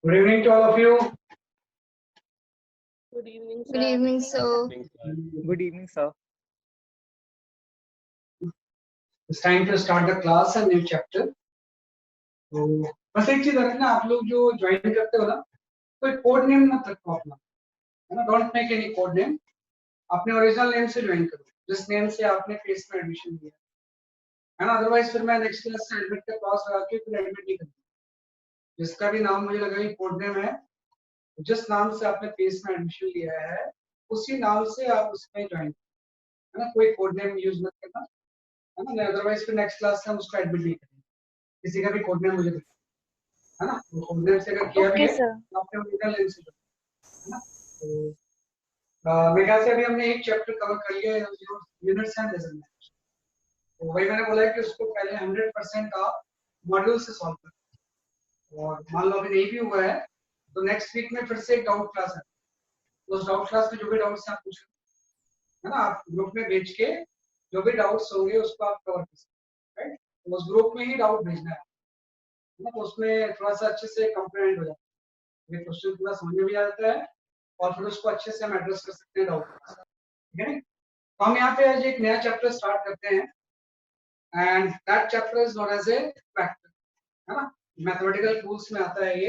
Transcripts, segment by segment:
Good evening to all of you. Good evening, sir. Good evening, sir. Good evening, sir. It's time to start the class and new chapter. तो बस एक चीज रखना, आप लोग जो ज्वाइन करते हो ना, कोई कोड नेम मत रखो अपना, है ना. Don't make any code name. अपने ओरिजिनल नेम से ज्वाइन करो, जिस नेम से आपने फेस में एडमिशन लिया, है ना. अदरवाइज फिर मैं नेक्स्ट क्लास से एडमिट का क्लास लगा के फिर एडमिट नहीं करता. जिसका भी नाम मुझे लगा कि कोड नेम है, जिस नाम से आपने फेस में एडमिशन लिया है उसी नाम से आप उसमें ज्वाइन, है ना. कोई कोड नेम यूज मत करना, है ना. अदरवाइज फिर नेक्स्ट क्लास से हम उसको एडमिट नहीं करेंगे. किसी का भी कोड नेम मुझे, है ना. कोड नेम से अगर किया भी है तो आपने ओरिजिनल नेम से, है ना. तो मेरे ख्याल से अभी हमने एक चैप्टर कवर कर लिया है, यूनिट्स एंड मेजरमेंट. तो वही मैंने बोला है कि उसको पहले 100% आप मॉड्यूल से सॉल्व करें. और मान लो अभी नहीं भी हुआ है तो नेक्स्ट वीक में फिर से एक डाउट क्लास है. तो उस डाउट क्लास में जो भी डाउट्स आप पूछ, है ना, आप ग्रुप में भेज के जो भी डाउट्स होंगे उसको आप कवर कर सकते हैं. राइट. तो उस ग्रुप में ही डाउट भेजना है ना. तो उसमें थोड़ा सा अच्छे से कंप्लेंट हो जाता है, क्वेश्चन पूरा समझ में भी आ जाता है और फिर उसको अच्छे से हम एड्रेस कर सकते हैं डाउट. ठीक है. तो हम यहाँ पे आज एक नया चैप्टर स्टार्ट करते हैं and that chapter is known as a vector, है ना. मैथमेटिकल टूल्स में आता है ये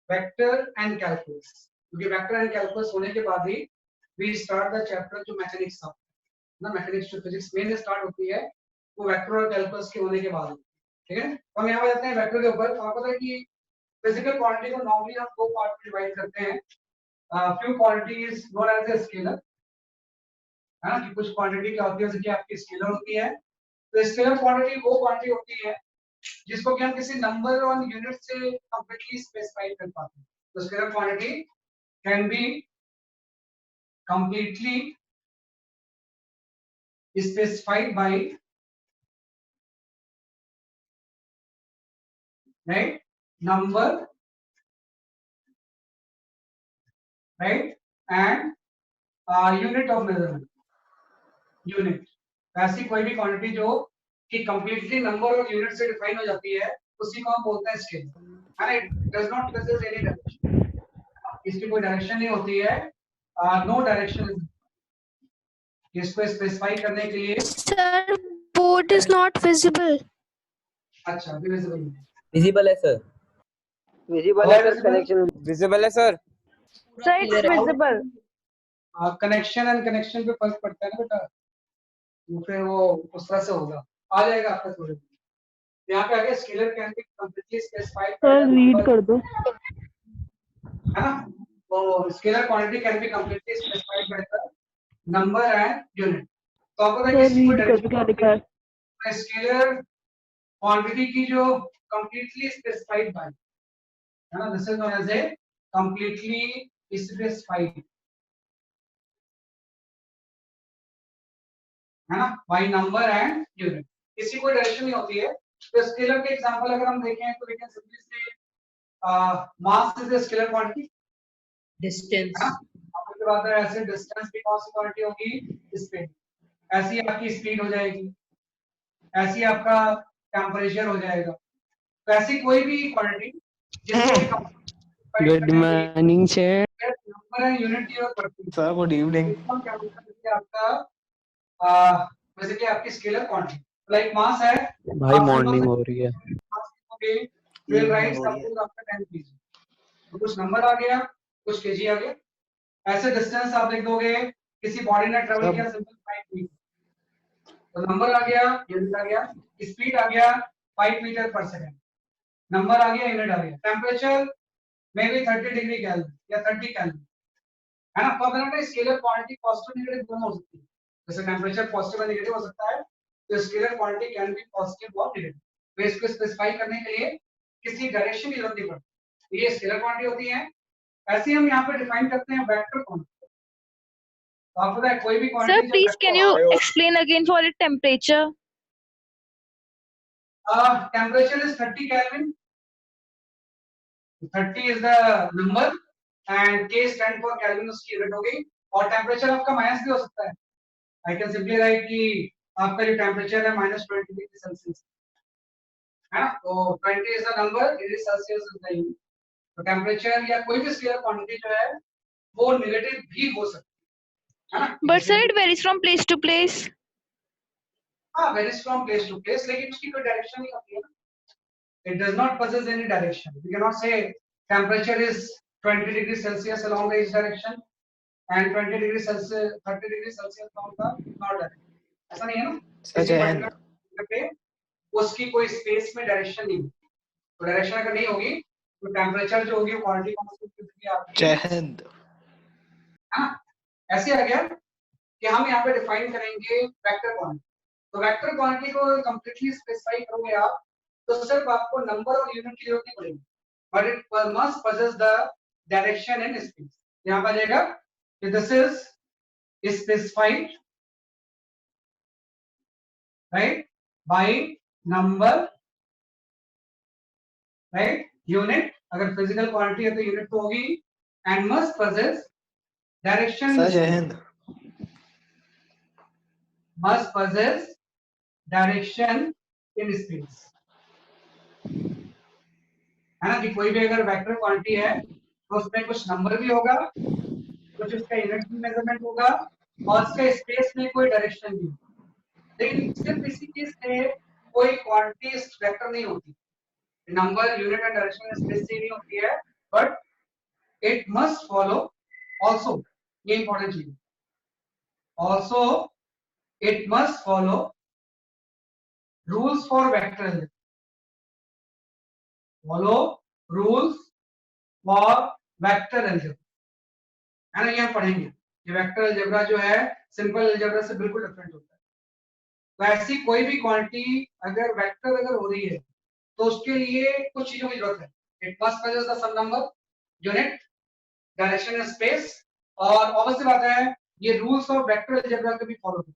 वेक्टर एंड कैलकुलस. क्योंकि वेक्टर एंड कैलकुलस होने के बाद ही वी स्टार्ट द चैप्टर जो मैथमेटिक्स था ना. मैथमेटिक्स जो फिजिक्स में से स्टार्ट होती है वो वेक्टर और कैलकुलस के होने के बाद होती है. ठीक है. तो हम यहाँ पे जाते हैं वेक्टर के ऊपर. तो आपको पता है कि फिजिकल क्वांटिटी को नॉर्मली हम दो पार्ट में डिवाइड करते हैं. Few quantity is known as a scalar, है ना. कि कुछ क्वांटिटी क्या होती है, जैसे कि आपकी स्केलर होती है. तो स्केलर क्वांटिटी वो क्वांटिटी होती है जिसको कि हम किसी नंबर और यूनिट से कंप्लीटली स्पेसिफाई कर पाते हैं. तो scalar quantity can be completely specified by, right, number, right, and unit of measurement. Unit ऐसी कोई भी क्वांटिटी जो कि कंप्लीटली नंबर और यूनिट से डिफाइन हो जाती है उसी को हम बोलते हैं scale. And it does not possess any direction. इसकी कोई डायरेक्शन नहीं होती है. No direction. इसको स्पेसिफाई करने के लिए Sir, board is not visible. अच्छा विजिबल Visible है सर. विजिबल है सर. कनेक्शन Visible है sir. Sir, it's visible. Connection and connection पे फर्क पड़ता है ना बेटा. तो फिर वो उस तरह से होगा. आ जाएगा आपका थोड़े. यहाँ पे आगे scalar can be completely specified. Sir read कर दो. है ना. तो scalar quantity can be completely specified by the number and unit. तो आपको पता है सर कि रीड कर दो क्या लिखा है. स्केलर क्वांटिटी की जो कंप्लीटली स्पेसिफाइड बाय, है ना, this is known as a completely specified, है ना, बाय नंबर एंड यूनिट. किसी कोई डायरेक्शन नहीं होती है. तो स्केलर के एग्जांपल अगर हम देखें तो वी कैन सिंपली से mass is a scalar quantity. Distance. आपके बात है ऐसे डिस्टेंस की कौन सी क्वांटिटी होगी, स्पीड. ऐसी आपकी स्पीड हो जाएगी, ऐसी आपका टेम्परेचर हो जाएगा. तो ऐसी कोई भी क्वांटिटी जिसको good morning sir. Number and unit की जरूरत पड़ती है. Sir, good evening. हम क्या बोलते हैं कि आपका जैसे कि आपकी स्केलर क्वांटिटी लाइक मास है. भाई मॉर्निंग हो रही है. विल राइट सपोज आपका 10 kg. तो कुछ नंबर आ गया, कुछ केजी आ गया. ऐसे डिस्टेंस आप लिख दोगे, किसी बॉडी ने ट्रेवल किया सिंपल 5 मीटर. तो नंबर आ गया, यूनिट आ गया. स्पीड आ गया 5 मीटर पर सेकंड. नंबर आ गया, यूनिट आ गया. Temperature may be 30 degree kelvin या 30 केल्विन, है ना. तो अब स्केलर क्वांटिटी पॉजिटिव नेगेटिव दोनों हो सकती है. जैसे टेम्परेचर पॉजिटिव और नेगेटिव हो सकता है. तो scalar quantity can be positive और नेगेटिव. तो इसको स्पेसिफाई करने के लिए किसी डायरेक्शन की जरूरत नहीं पड़ती. ये स्केलर क्वांटिटी होती है. ऐसे हम यहाँ पे डिफाइन करते हैं वेक्टर क्वांटिटी. तो आपको पता है कोई भी Sir, quantity please can you explain again for the temperature? temperature is 30 Kelvin. 30 is the number and K stand for Kelvin उसकी यूनिट हो गई. और टेम्परेचर आपका माइनस भी हो सकता है. आई कैन सिंपली राइट कि आपका जो टेम्परेचर है -20 डिग्री सेल्सियस, है ना. तो 20 is the number, degree Celsius is the unit. तो टेम्परेचर या कोई भी स्केलर क्वांटिटी जो है वो नेगेटिव भी हो सकती है ना। But sir, it varies from place to place. हाँ, varies from place to place, लेकिन उसकी कोई डायरेक्शन नहीं होती है ना। It does not possess any direction. We cannot say temperature is 20 degrees Celsius along the east direction and 20 degrees Celsius, 30 degrees Celsius along the north direction. ऐसा नहीं है ना। किसी particular पे उसकी कोई स्पेस में डायरेक्शन नहीं, तो डायरेक्शन अगर नहीं होगी तो टेम्परेचर जो होगी वो क्वांटिटी कांस्टेंट की आपकी। जय हिंद। हाँ, ऐसे आ गया कि हम यहाँ पे डिफाइन करेंगे वेक्टर क्वांटिटी। तो वेक्टर क्वांटिटी को कंप्लीटली स्पेसिफाई करोगे आप तो सिर्फ आपको नंबर और यूनिट की जरूरत नहीं पड़ेगी, but it must possess the direction in space. यहाँ पर आएगा कि this is specified right by number right unit, अगर फिजिकल क्वांटिटी है तो यूनिट तो होगी, and must possess direction sir जय हिंद। must possess direction in space, है ना। कि कोई भी अगर वेक्टर क्वांटिटी है तो उसमें कुछ नंबर भी होगा, कुछ उसका यूनिट भी मेजरमेंट होगा और उसके स्पेस में कोई डायरेक्शन भी होगा। लेकिन सिर्फ इसी केस में कोई क्वांटिटी वेक्टर नहीं होती, number unit and direction space से नहीं होती है, but it must follow also, ये इंपॉर्टेंट चीज है, also it must follow rules for vector, follow rules for vector algebra, है ना। ये पढ़ेंगे ये वेक्टर अलजेब्रा जो है सिंपल अलजेब्रा से बिल्कुल डिफरेंट होता है। तो ऐसी कोई भी क्वांटिटी अगर वेक्टर अगर हो रही है तो उसके लिए कुछ चीजों की जरूरत है। It must possess the some number, unit, direction in space, और ऑब्वियसली बात है ये रूल्स ऑफ वेक्टर अलजेब्रा को भी फॉलो करता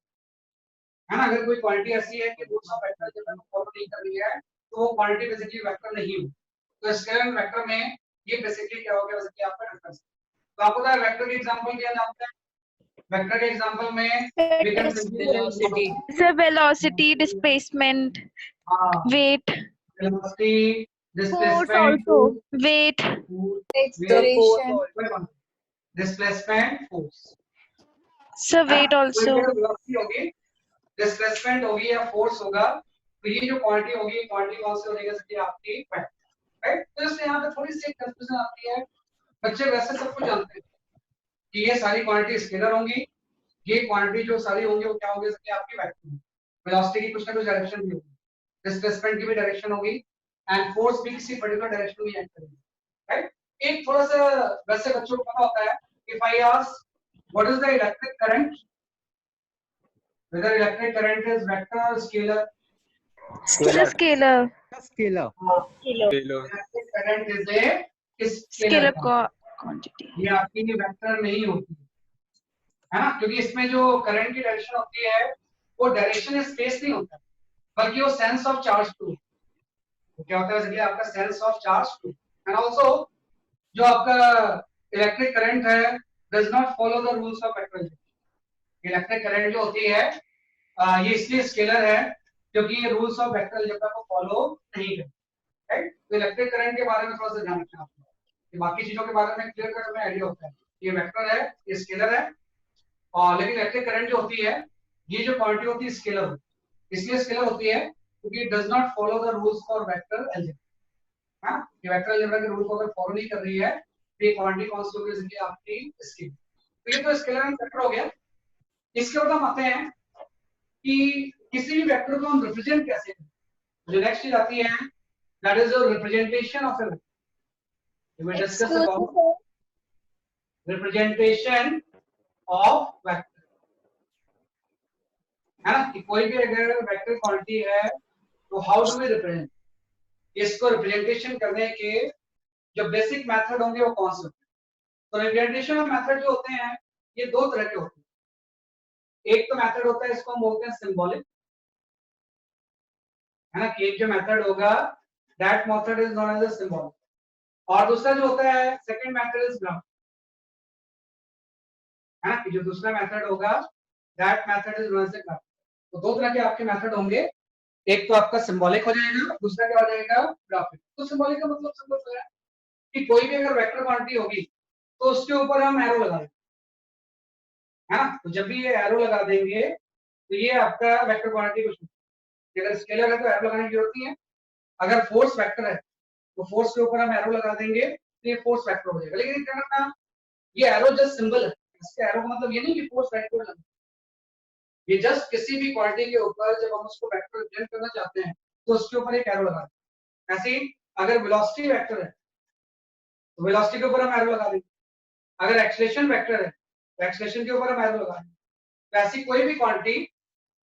है ना। अगर कोई क्वांटिटी ऐसी है कि रूल्स ऑफ वेक्टर अलजेब्रा को फॉलो नहीं कर रही है तो वो क्वांटिटी बेसिकली वेक्टर नहीं होगी। तो स्केलर वेक्टर में ये बेसिकली क्या हो गया, बेसिकली आपका डिफरेंस। तो आपको पता है वेक्टर के एग्जांपल क्या जानते हैं? वेक्टर के एग्जांपल में we can Velocity. Sir, velocity, displacement, हाँ, weight, velocity, force displacement, also, weight. Acceleration. displacement, force। Sir, weight also. Velocity होगी, डिस्प्लेसमेंट होगी या फोर्स होगा, तो ये जो क्वांटिटी होगी क्वांटिटी कौन सी हो जाएगी आपकी वेक्टर, राइट। तो इससे यहाँ पे थोड़ी सी कंफ्यूजन आती है। बच्चे वैसे सब कुछ जानते हैं कि ये सारी क्वांटिटी स्केलर होंगी, ये क्वांटिटी जो सारी होंगी वो क्या होगी, इसकी आपकी वेक्टर होगी। वेलोसिटी की कुछ ना कुछ डायरेक्शन भी होगी, डिस्प्लेसमेंट की भी डायरेक्शन होगी, एंड फोर्स भी किसी पर्टिकुलर डायरेक्शन में एक्ट करेगी, राइट। एक थोड़ा सा वैसे बच्चों को पता होता है, if I ask what is the electric current, whether electric current is vector or scalar, Sir, scalar. Scalar. electric current is a Scalar scalar quantity. ये आपकी वेक्टर नहीं होती है ना, क्योंकि इसमें जो करंट की डायरेक्शन होती है वो डायरेक्शन स्पेस नहीं होता, बल्कि वो सेंस ऑफ चार्ज टू। तो क्या होता है इसलिए आपका sense of charge too, and also जो आपका इलेक्ट्रिक करंट है does not follow the rules of vector. Electric current जो होती है ये इसलिए स्केलर है क्योंकि ये रूल्स ऑफ वेक्टर अलजेब्रा को फॉलो नहीं करती, राइट। तो इलेक्ट्रिक करंट के बारे में थोड़ा सा ध्यान रखना आपको, ये बाकी चीजों के बारे में क्लियर कट में आइडिया होता है, ये वेक्टर है, ये स्केलर है, और लेकिन इलेक्ट्रिक करंट जो होती है ये जो क्वांटिटी होती है स्केलर होती है। इसलिए स्केलर होती है क्योंकि it does not follow the rules for vector algebra. हां, ये वेक्टर अलजेब्रा के रूल को अगर फॉलो नहीं कर रही है तो ये क्वांटिटी कौन सी होगी, इसलिए आपकी स्केलर। तो ये तो स्केलर एंड वेक्टर हो गया। इसके बाद हम आते हैं कि किसी भी वेक्टर को हम रिप्रेजेंट कैसे करें। जो नेक्स्ट चीज आती है that is the representation of a vector. We discuss about representation of vector, है ना। कि कोई भी अगर वेक्टर क्वांटिटी है तो हाउ डू वी रिप्रेजेंट, इसको रिप्रेजेंटेशन करने के जो बेसिक मेथड होंगे वो कौन से होते हैं। तो रिप्रेजेंटेशन ऑफ मेथड जो होते हैं ये दो तरह के होते हैं। एक तो मेथड होता है इसको हम बोलते हैं सिंबॉलिक, है ना, कि एक जो मेथड होगा that method is known as a symbolic, और दूसरा जो होता है सेकंड मेथड इज ग्राफ, है ना, कि जो दूसरा मेथड होगा that method is known as a graph. तो दो तरह के आपके मेथड होंगे, एक तो आपका सिंबॉलिक हो जाएगा, दूसरा क्या हो जाएगा ग्राफिक। तो सिंबॉलिक का मतलब सिंपल सा है कि कोई भी अगर वेक्टर क्वांटिटी होगी तो उसके ऊपर हम एरो लगा देंगे, है ना। तो जब भी ये एरो लगा देंगे तो ये आपका वेक्टर क्वांटिटी कुछ नहीं। अगर स्केलर है तो एरो लगाने की जरूरत नहीं है। अगर फोर्स वेक्टर है तो फोर्स के ऊपर हम एरो लगा देंगे तो ये फोर्स वेक्टर हो जाएगा। लेकिन क्या करना, ये एरो जस्ट सिंबल है, इसके एरो का मतलब ये नहीं कि फोर्स वेक्टर लगेगा। ये जस्ट किसी भी क्वांटिटी के ऊपर जब हम उसको वेक्टर रिप्रेजेंट करना चाहते हैं तो उसके ऊपर एक एरो लगा दें। ऐसे ही अगर वेलोसिटी वेक्टर है तो वेलोसिटी के ऊपर हम एरो लगा देंगे। अगर एक्सेलरेशन वेक्टर है तो एक्सेलरेशन के ऊपर हम एरो लगा देंगे। तो ऐसी कोई भी क्वांटिटी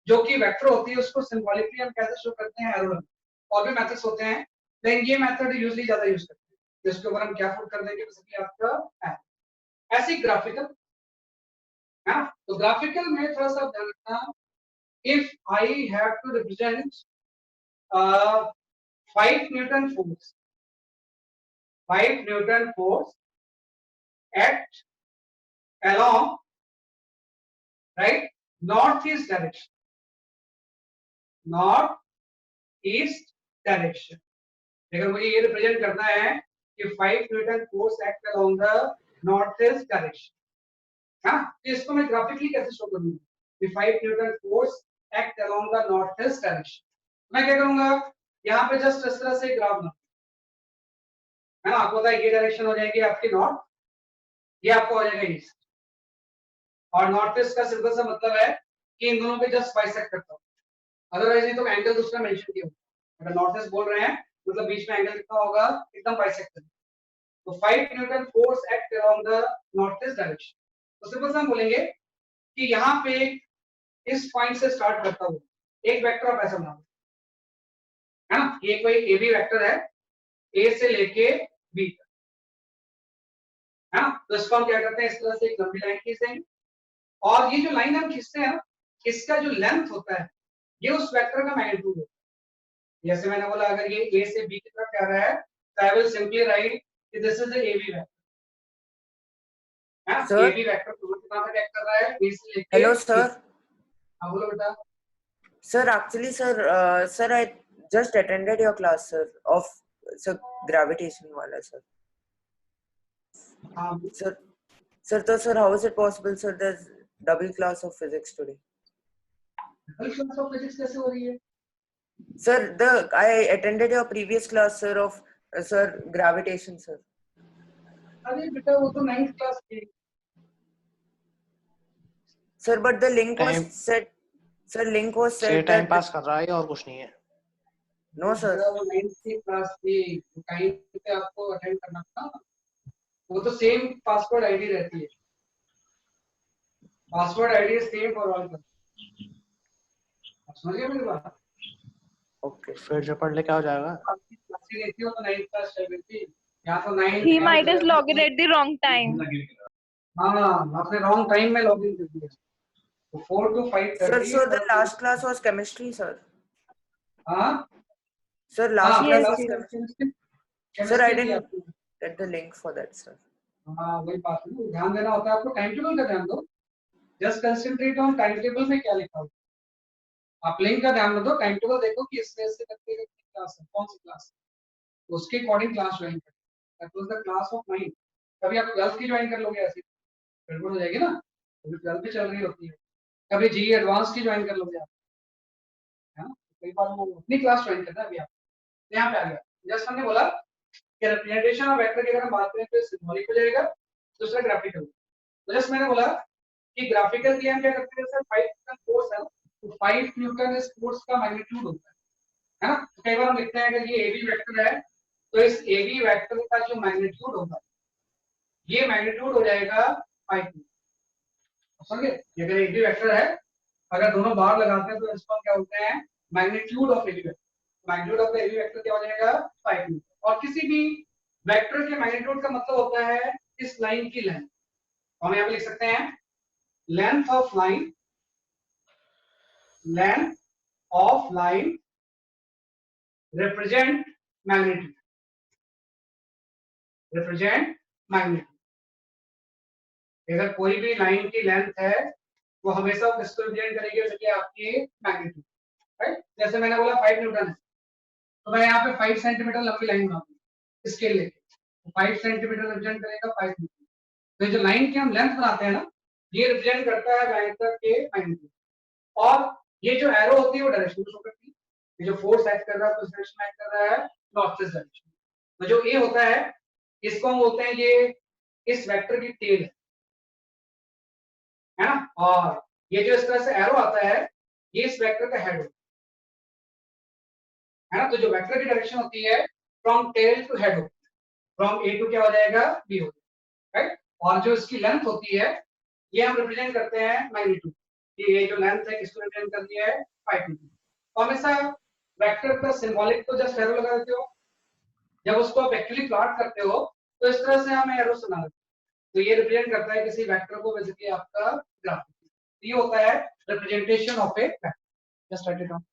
जो कि वेक्टर होती है उसको सिंबॉलिकली हम कैसे शो करते हैं, एरो लगा। और भी मेथड्स होते हैं लेकिन ये मेथड यूजुअली ज्यादा यूज करते हैं। इसके ऊपर हम क्या पुट कर देंगे, बेसिकली आपका एरो। ऐसी ग्राफिकल है ना। तो ग्राफिकल में थोड़ा सा ध्यान रखना, if I have to represent 5 Newton force, 5 Newton force at along right northeast direction, northeast direction। अगर मुझे ये रिप्रेजेंट करना है कि 5 Newton force act along the northeast direction, हाँ, तो इसको मैं ग्राफिकली कैसे शो करूंगा कि 5 Newton force act along the northeast direction। मैं क्या करूंगा, यहाँ पे जस्ट इस तरह से ग्राफ बना, है ना। आपको पता है ये डायरेक्शन हो जाएगी आपकी नॉर्थ, ये आपको हो जाएगा ईस्ट। और नॉर्थ ईस्ट का सिंपल सा मतलब है कि इन दोनों पे जस्ट बाइसेक्ट करता हूं, अदरवाइज नहीं तो एंगल दूसरा मेंशन किया होगा। अगर नॉर्थ ईस्ट बोल रहे हैं मतलब बीच में एंगल कितना होगा, एकदम बाइसेक्ट करें। तो 5 Newton force act around the north east direction. तो सिंपल सा हम बोलेंगे कि यहाँ पे इस पॉइंट से स्टार्ट करता हूँ एक वेक्टर आप ऐसा बना, है ना। ये कोई ए बी वेक्टर है, ए से लेके बी तक, है ना। तो इसको हम क्या करते हैं, इस तरह से एक लंबी लाइन खींचेंगे और ये जो लाइन हम खींचते हैं इसका जो लेंथ होता है ये उस वेक्टर का मैग्नीट्यूड होता है। जैसे मैंने बोला अगर ये ए से बी की तरफ जा रहा है तो आई विल सिंपली राइट कि this is the A B vector, है Sir? ए बी वेक्टर कहां तक एक्ट कर रहा है, बी से लेके। Hello, sir. हाँ बोलो बेटा। Sir, actually, sir, I just attended your class, sir, of sir gravitation wala, sir. हाँ Sir, sir, how is it possible, sir? There's double class of physics today. Double class of physics कैसे हो रही है? Sir, I attended your previous class, sir, of sir gravitation, sir. अरे बेटा वो तो 9th class की। Sir, but the link was Time- set. Sir, link was से set टाइम that. पास कर रहा है और कुछ नहीं है। No, sir. वो 9th की क्लास थी, टाइम पे आपको अटेंड करना था। वो तो सेम पासवर्ड आईडी रहती है, password ID is same for all. समझिए मेरी बात। Okay. फिर जो पढ़ ले क्या हो जाएगा? आपकी क्लास लेती हो तो 9th क्लास चल रही थी, यहाँ तो 9th। He might have logged in at the wrong time. हाँ आपने रॉन्ग टाइम में लॉग इन कर दिया। तो 4 to 5:30। Sir, the last class was chemistry, sir. हाँ Sir, last Yes. class was chemistry. Sir, I didn't get the link for that, sir. हाँ वही बात है, ध्यान देना होता है आपको। टाइम टेबल का ध्यान दो, just concentrate on time table में क्या लिखा हुआ। आप लिंक का ध्यान मत दो, टाइम टेबल देखो कि इस तरह से करके क्लास है, कौन सी क्लास है, उसके अकॉर्डिंग क्लास ज्वाइन कर। That was the class of 9। कभी आप 12th की ज्वाइन कर लोगे, ऐसे गड़बड़ हो जाएगी ना। कभी 12th भी चल रही होती है, कभी जी एडवांस की ज्वाइन कर लोगे आप, है ना। कई बार वो अपनी क्लास ज्वाइन करना है। अभी आप यहाँ पे आ गया, जस्ट हमने बोला कि रिप्रेजेंटेशन ऑफ वेक्टर की अगर हम बात करें तो सिंबॉलिक हो जाएगा, दूसरा ग्राफिकल। तो जस्ट मैंने बोला कि ग्राफिकल के लिए हम क्या करते हैं, सर 5 न्यूटन फोर्स है तो 5 न्यूटन इस फोर्स का मैग्नीट्यूड होता है ना। तो कई बार हम लिखते हैं अगर ये AB वेक्टर है तो इस AB वेक्टर का जो मैग्नीट्यूड होगा ये मैग्नीट्यूड हो जाएगा 5 न्यूटन। समझे, अगर AB वेक्टर है, अगर दोनों बार लगाते हैं तो इसको क्या बोलते हैं, magnitude of AB vector. Magnitude of AB vector क्या हो जाएगा, 5 न्यूटन। और किसी भी वेक्टर के मैग्नीट्यूड का मतलब होता है इस लाइन की लेंथ। हम यहाँ पे लिख सकते हैं length of line, length of line represent magnitude, represent magnitude. अगर कोई भी लाइन की लेंथ है वो हमेशा किसको रिप्रेजेंट करेगी, जैसे कि आपकी मैग्नीट्यूड, राइट। जैसे मैंने बोला 5 न्यूटन है तो मैं यहाँ पे 5 सेंटीमीटर लंबी लाइन बनाऊंगा स्केल लेके, 5 सेंटीमीटर रिप्रेजेंट करेगा 5 मीटर। तो ये जो लाइन की हम लेंथ बनाते हैं ना, ये रिप्रेजेंट करता है डायमीटर के मैग्नीट्यूड। और ये जो एरो होती है वो डायरेक्शन शो करती है। ये जो फोर्स एक्ट कर रहा है उस डायरेक्शन में एक्ट कर रहा है, नॉर्थवेस्ट डायरेक्शन। तो जो ए होता है इसको हम बोलते हैं ये इस वेक्टर की टेल है ना, और ये जो इस तरह से एरो आता है ये इस वेक्टर का हेड होता है ना। तो जो वेक्टर की डायरेक्शन होती है फ्रॉम टेल टू हेड होती है, फ्रॉम ए टू क्या हो जाएगा, बी हो जाएगा, राइट। और जो इसकी लेंथ होती है ये हम रिप्रेजेंट करते हैं मैग्नीट्यूड, कि ये जो लेंथ है इसको रिप्रेजेंट करती है 5 मीटर। तो हमेशा वेक्टर का सिंबॉलिक को जस्ट एरो लगा देते हो, जब उसको आप एक्चुअली प्लॉट करते हो तो इस तरह से हमें एरो सुना देते हो। तो ये रिप्रेजेंट करता है किसी वेक्टर को, बेसिकली आपका ग्राफ। ये होता है representation of a vector. Just right it down.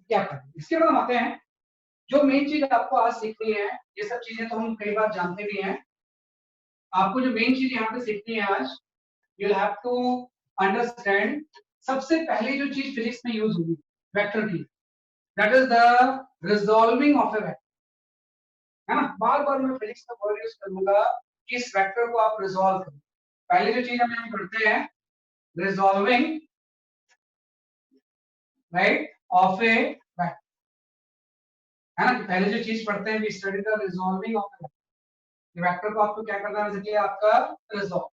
क्या करें इसके बाद हम आते हैं जो मेन चीज आपको आज सीखनी है। ये सब चीजें तो हम कई बार जानते भी हैं, आपको जो मेन चीज यहाँ पे सीखनी है आज, यू हैव टू अंडरस्टैंड सबसे पहली जो चीज फिजिक्स में यूज होगी वेक्टर की, that is the resolving of a vector, है ना। बार बार मैं फिजिक्स का वर्ड यूज करूंगा कि इस वेक्टर को आप रिजॉल्व करें। पहली जो चीज हम यहाँ पढ़ते हैं resolving, right, of a vector, है ना। पहले जो चीज पढ़ते हैं we study the resolving of a vector. Vector को आपको क्या करना है, बेसिकली आपका रिजॉल्व।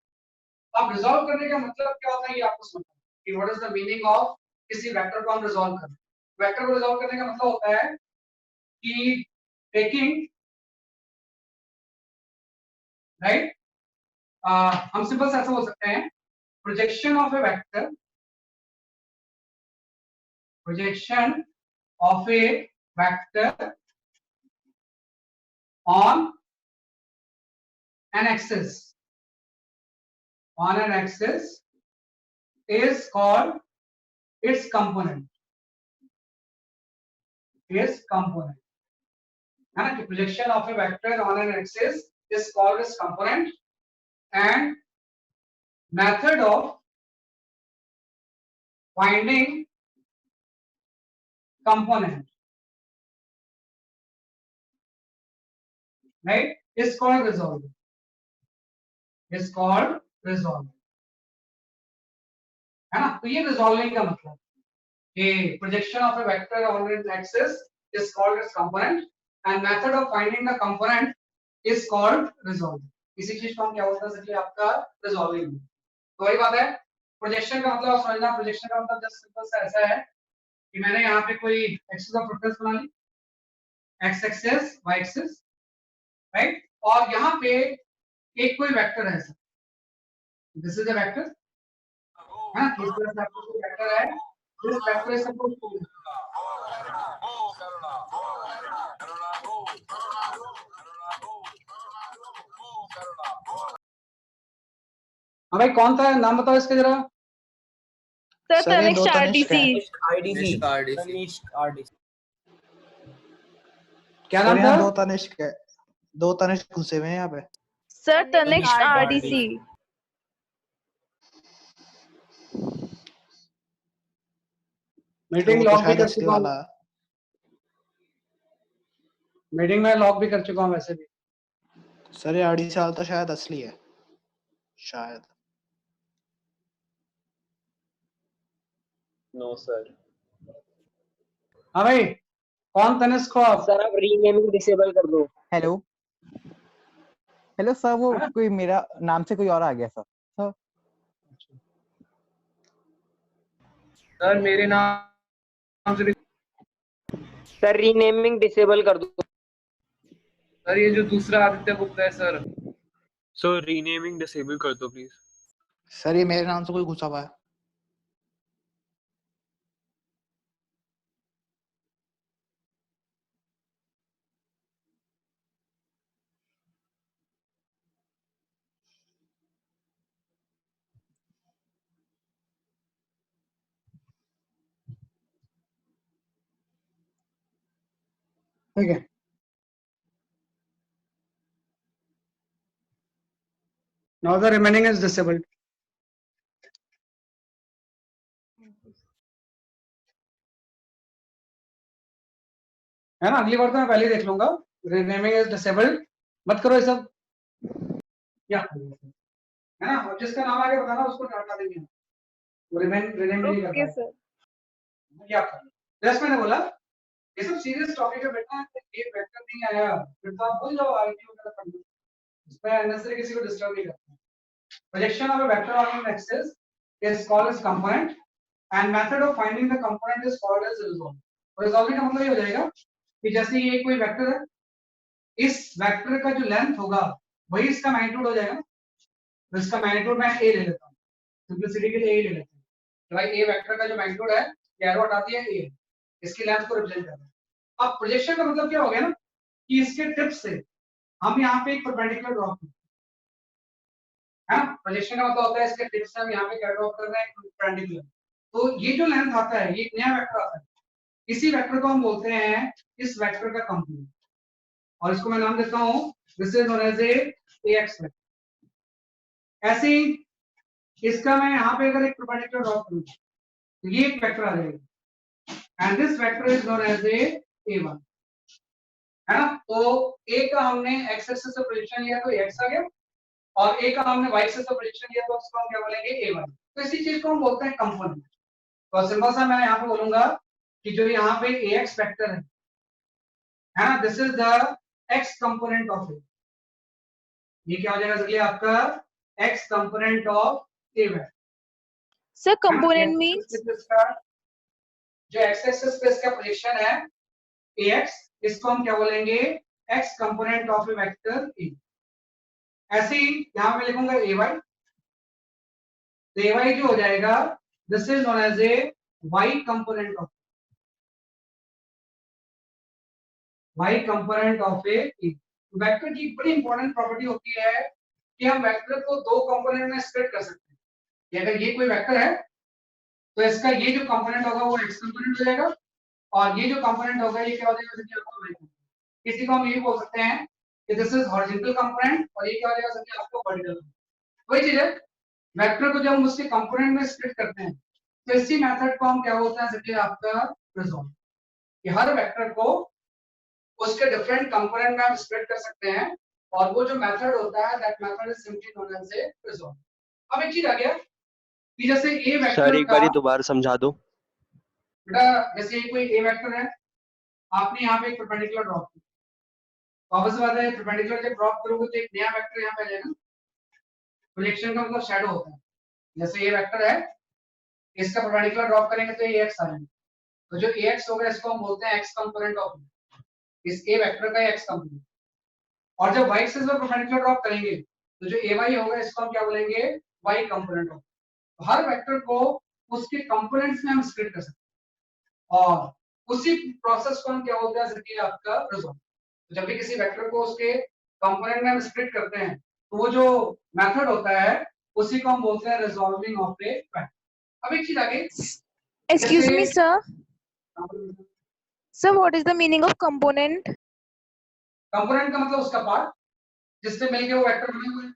अब रिजॉल्व करने का मतलब क्या होता है ये आपको समझना है कि what is the meaning of किसी वेक्टर को हम रिजॉल्व करना। वेक्टर को रिजॉल्व करने का मतलब होता है कि टेकिंग, राइट, हम सिंपल से ऐसा बोल सकते हैं projection of a vector, projection of a vector on an axis, on an axis is called its component, its component, है ना। Projection of a vector on an axis is called its component, and method of finding component, right, is called resolving, is called resolving, है ना। तो ये resolving का मतलब कि projection of a vector on an axis is called its component and method of finding the component is called resolving। इसी चीज को हम क्या बोलते हैं, इसलिए आपका रिजॉल्विंग। तो वही बात है, प्रोजेक्शन का मतलब आप समझना, प्रोजेक्शन का मतलब जस्ट सिंपल सा ऐसा है कि मैंने यहाँ पे कोई एक्सिस ऑफ रेफरेंस बना ली, x axis Y axis, right, और यहाँ पे एक कोई वेक्टर है, दिस इज अ वेक्टर, है ना। इस तरह से आपको कोई वेक्टर है, this vector is suppose to, हाँ भाई कौन था, नाम बताओ इसका जरा। सर सर ये दो तनिष्क तनिष्क है। आरडीसी। क्या सर नाम था, यहाँ दो तनिष्क घुसे हुए हैं यहाँ पे। Sir Tanishq RDC. मीटिंग वो तो लॉग भी शायद कर असली चुका हूँ, वाला है। मीटिंग में लॉग भी कर चुका हूँ वैसे भी। सर ये 2.5 साल तो शायद असली है, शायद। No sir. हाँ भाई कौन तनिष्क हो आप। सर आप रीनेमिंग डिसेबल कर दो। हेलो हेलो सर, वो हाँ? कोई मेरा नाम से कोई और आ गया सर। सर मेरे नाम से सर रीनेमिंग डिसेबल कर दो। सर ये जो दूसरा आदित्य गुप्ता है सर। सर रीनेमिंग डिसेबल कर दो प्लीज। सर ये मेरे नाम से कोई घुसा हुआ है। ठीक है, Now the remaining is disabled. है ना, अगली बार तो मैं पहले ही देख लूंगा. Renaming is disabled. मत करो ये सब. क्या है ना, और जिसका नाम आगे बताना उसको हटा देंगे. rename नहीं Okay, करना. sir. क्या करना. जैसे मैंने बोला ये सब सीरियस टॉपिक है बेटा. ये वेक्टर नहीं आया फिर तो आप भूल जाओ आईटी वगैरह पढ़ना. इसमें अननेसेसरी किसी को डिस्टर्ब नहीं करना. Projection of a vector on an axis is called as component and method of finding the component is called as resolve. Resolving का मतलब ये हो जाएगा कि जैसे ये कोई वेक्टर है, इस वेक्टर का जो लेंथ होगा वही इसका मैग्नीट्यूड हो जाएगा. तो इसका मैग्नीट्यूड मैं a ले लेता हूँ, सिंपलिसिटी के लिए a ले लेते हैं. तो भाई a वेक्टर का जो मैग्नीट्यूड है ये एरो हटाती है a, इसकी लेंथ को रिप्रेजेंट कर रहा है. अब प्रोजेक्शन का मतलब क्या हो गया ना कि इसके टिप से हम यहाँ पे एक परपेंडिकुलर ड्रॉ करते हैं. हाँ, प्रोजेक्शन का मतलब होता है इसके टिप से हम यहाँ पे क्या ड्रॉ कर रहे हैं, परपेंडिकुलर. तो ये जो लेंथ आता है ये एक नया वेक्टर आता है. इसी वेक्टर को हम बोलते हैं इस वेक्टर का कंपोनेंट, और इसको मैं नाम देता हूं this is known as a ax vector. ऐसे ही इसका मैं यहाँ पे अगर एक परपेंडिकुलर ड्रॉ करूं तो ये एक वेक्टर आ जाएगा and this vector is known as a a1. है ना, तो a का हमने x एक्सिस से प्रोजेक्शन लिया तो x आ गया, और a का हमने y एक्सिस से प्रोजेक्शन लिया तो उसको हम क्या बोलेंगे a1. तो इसी चीज को हम बोलते हैं कंपोनेंट. तो सिंपल सा मैं यहाँ पे बोलूंगा कि जो यहाँ पे ax वेक्टर है ना, this is the x component of a. ये क्या हो जाएगा इसलिए आपका x component of a vector. Sir, component means? जो x एक्सिस पे इसका प्रोजेक्शन है ax, इसको हम क्या बोलेंगे x component of a vector a. ऐसे ही यहां पे लिखूंगा ay, तो ay जो हो जाएगा this is known as a y component of a. Vector की बड़ी इंपॉर्टेंट प्रॉपर्टी होती है कि हम वेक्टर को दो कंपोनेंट में स्प्लिट कर सकते हैं. कि अगर ये कोई वेक्टर है तो इसका ये जो कंपोनेंट होगा वो x कंपोनेंट हो जाएगा, और ये जो कंपोनेंट होगा ये क्या हो जाएगा, जैसे आपको y कंपोनेंट. किसी को हम ये बोल सकते हैं कि दिस इज हॉरिजॉन्टल कंपोनेंट, और ये क्या हो जाएगा जैसे आपको वर्टिकल. वही चीज है, वेक्टर को जब हम उसके कंपोनेंट में स्प्लिट करते हैं तो इसी मेथड को हम क्या बोलते हैं, जैसे आपका रिजॉल्व. कि हर वेक्टर को उसके डिफरेंट कंपोनेंट में हम स्प्लिट कर सकते हैं, और वो जो मेथड होता है that method is simply known as a resolve. अब एक चीज आ गया कि जैसे ए वेक्टर सर एक बार दोबारा समझा दो. बेटा जैसे ये कोई ए वेक्टर है, आपने यहाँ पे एक परपेंडिकुलर ड्रॉप किया. ऑब्वियस बात है परपेंडिकुलर जब ड्रॉप करोगे तो एक नया वेक्टर यहाँ पे आ जाएगा. प्रोजेक्शन का मतलब शैडो होता है. जैसे ये वेक्टर है, इसका परपेंडिकुलर ड्रॉप करेंगे तो ये x आ जाएगा. तो जो ax होगा इसको हम बोलते हैं x कंपोनेंट ऑफ इस a वेक्टर का x कंपोनेंट. और जब y एक्सिस पर परपेंडिकुलर ड्रॉप करेंगे तो जो ay होगा इसको हम क्या बोलेंगे, y कंपोनेंट ऑफ. तो हर वेक्टर को उसके कंपोनेंट्स में हम स्प्लिट कर सकते हैं, और उसी प्रोसेस को हम क्या बोलते हैं, जैसे आपका रिजॉल्व. तो जब भी किसी वेक्टर को उसके कंपोनेंट में हम स्प्लिट करते हैं तो वो जो मेथड होता है उसी को हम बोलते हैं रिजॉल्विंग ऑफ ए वेक्टर. अब एक चीज आगे, Excuse me, sir. Sir, what is the meaning of component? Component का मतलब उसका पार्ट जिससे मिलके वो वेक्टर बने हुए हैं.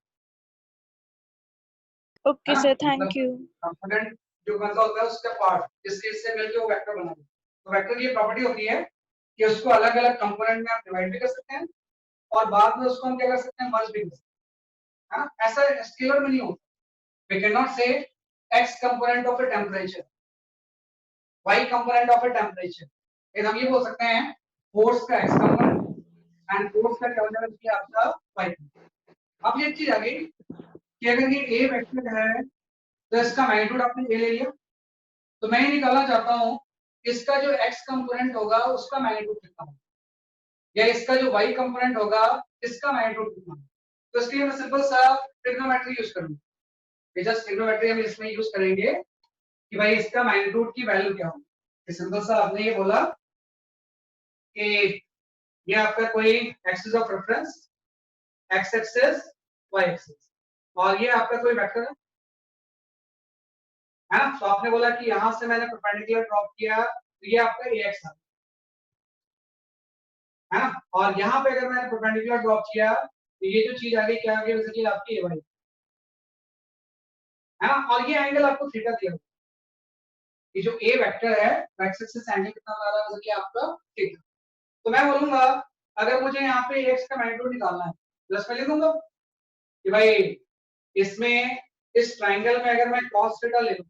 Okay, sir. Thank you. Component जो मतलब होता है उसका पार्ट जिसके इससे मिलके वो वेक्टर बना हुआ है. तो वेक्टर की ये प्रॉपर्टी होती है कि उसको अलग अलग कंपोनेंट में आप डिवाइड भी कर सकते हैं, और बाद में उसको हम क्या कर सकते हैं, मर्ज भी कर सकते हैं. हाँ, ऐसा स्केलर में नहीं होता. वी कैन नॉट से x component of a temperature, y component of a temperature. लेकिन हम ये बोल सकते हैं फोर्स का x कंपोनेंट एंड फोर्स का क्या हो जाएगा कि आपका y. अब ये चीज आ गई कि अगर ये a वेक्टर है तो इसका मैग्नीट्यूड आपने a ले लिया, तो मैं ये निकालना चाहता हूँ इसका जो x कंपोनेंट होगा उसका मैग्नीट्यूड कितना होगा, या इसका जो y कंपोनेंट होगा इसका मैग्नीट्यूड कितना होगा. तो इसके लिए मैं सिंपल सा ट्रिग्नोमेट्री यूज करूंगा. जस्ट ट्रिग्नोमेट्री हम इसमें यूज करेंगे कि भाई इसका मैग्नीट्यूड की वैल्यू क्या होगी. सिंपल सा आपने ये बोला कि ये आपका कोई axis of reference, x axis, y axis, और ये आपका कोई वेक्टर है ना. तो आपने बोला कि यहां से मैंने परपेंडिकुलर ड्रॉप किया तो ये आपका ax है ना, और यहाँ पे अगर मैंने परपेंडिकुलर ड्रॉप किया तो ये जो चीज आ गई क्या आ गई, बेसिकली आपकी ay. है ना, और ये एंगल आपको थीटा दिया हुआ है। ये जो ए वेक्टर है x एक्सिस से एंगल कितना बना रहा है, जैसे कि आपका थीटा। तो मैं बोलूंगा अगर मुझे यहाँ पे x का मैग्नीट्यूड निकालना है, प्लस में लिख दूंगा कि भाई इसमें इस ट्रायंगल में अगर मैं cos थीटा ले लूं,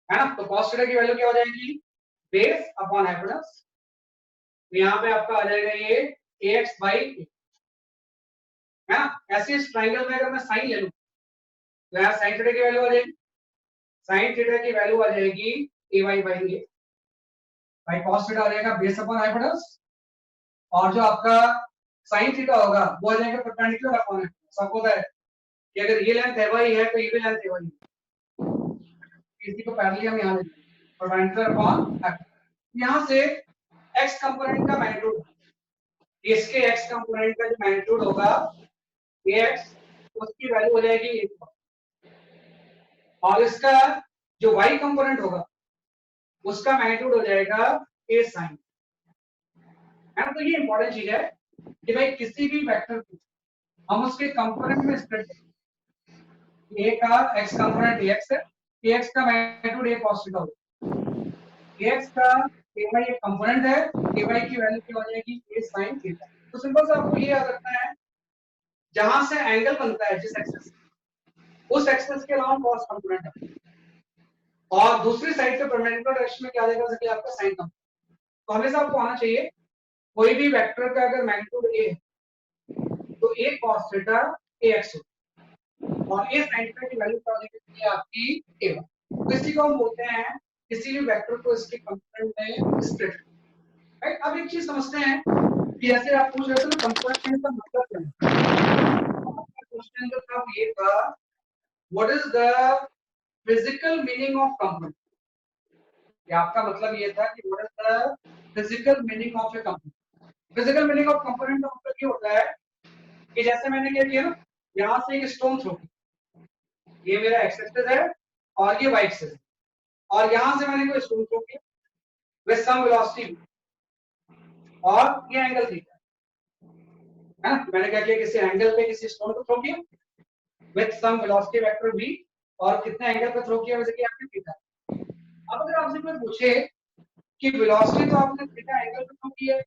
है ना, तो cos थीटा की वैल्यू क्या हो जाएगी, बेस अपॉन हाइपोटेनस। तो यहाँ पे आपका आ जाएगा ये ax बाई a, है ना। ऐसे इस ट्रायंगल में अगर मैं साइन ले लूं तो यहाँ साइन थीटा की वैल्यू आ जाएगी, साइन थीटा की वैल्यू आ जाएगी ay बाई a, भाई cos थीटा आ जाएगा बेस अपॉन हाइपोटेनस, और जो आपका साइन थीटा होगा वो आ जाएगा परपेंडिकुलर अपॉन हाइपोटेनस। सबको पता है कि अगर ये लेंथ है ही है तो ये भी लेंथ है ही, इसी को पैरेलली हम यहाँ ले लेंगे परपेंडिकुलर अपॉन हाइपोटेनस। यहाँ से x कंपोनेंट का मैग्नीट्यूड, इसके x कंपोनेंट का जो मैग्नीट्यूड होगा ax, उसकी वैल्यू हो जाएगी 1, और इसका जो y कंपोनेंट होगा उसका मैग्नीट्यूड हो जाएगा a sin, है ना। तो ये इंपॉर्टेंट चीज है कि भाई किसी भी वेक्टर को हम उसके कंपोनेंट में स्प्लिट करें। a का x कंपोनेंट ax है, ax का मैग्नीट्यूड a cos थीटा होगा, ax का ay एक कंपोनेंट है, ay की वैल्यू क्या हो जाएगी a sin थीटा। तो सिंपल सा आपको ये याद रखना है, जहां से एंगल बनता है जिस एक्सिस, उस एक्सिस के अलावा cos कंपोनेंट है, और दूसरी साइड पे परपेंडिकुलर डायरेक्शन में क्या आ जाएगा, जैसे कि आपका sin कंपोनेंट। तो हमेशा आपको आना चाहिए कोई भी वेक्टर का अगर मैग्नीट्यूड a है तो a cos थीटा ax होगा, और a sin थीटा की वैल्यू क्या हो जाएगी, ये आपकी a1। तो इसी को हम बोलते हैं किसी भी वेक्टर को इसके कंपोनेंट में स्प्लिट, राइट। अब एक चीज समझते हैं कि जैसे आप पूछ रहे थे ना कंपोनेंट का मतलब क्या है, क्वेश्चन जो था वो ये था, what is the physical meaning of component. ये आपका मतलब ये था कि what is the physical meaning of A component. Physical meaning of component का मतलब ये होता है कि जैसे मैंने क्या किया ना, यहाँ से एक स्टोन थ्रो किया, ये मेरा एक्स एक्सिस है और ये वाई एक्सिस है, और यहाँ से मैंने कोई स्टोन थ्रो किया विद सम वेलोसिटी, और ये एंगल थीटा है ना। मैंने क्या किया, किसी एंगल पे किसी स्टोन को थ्रो किया with some velocity vector v, और कितने एंगल पे थ्रो किया, वैसे कि आपकी थीटा। अब अगर आपसे कोई पूछे कि वेलोसिटी तो आपने थीटा एंगल पे थ्रो किया है,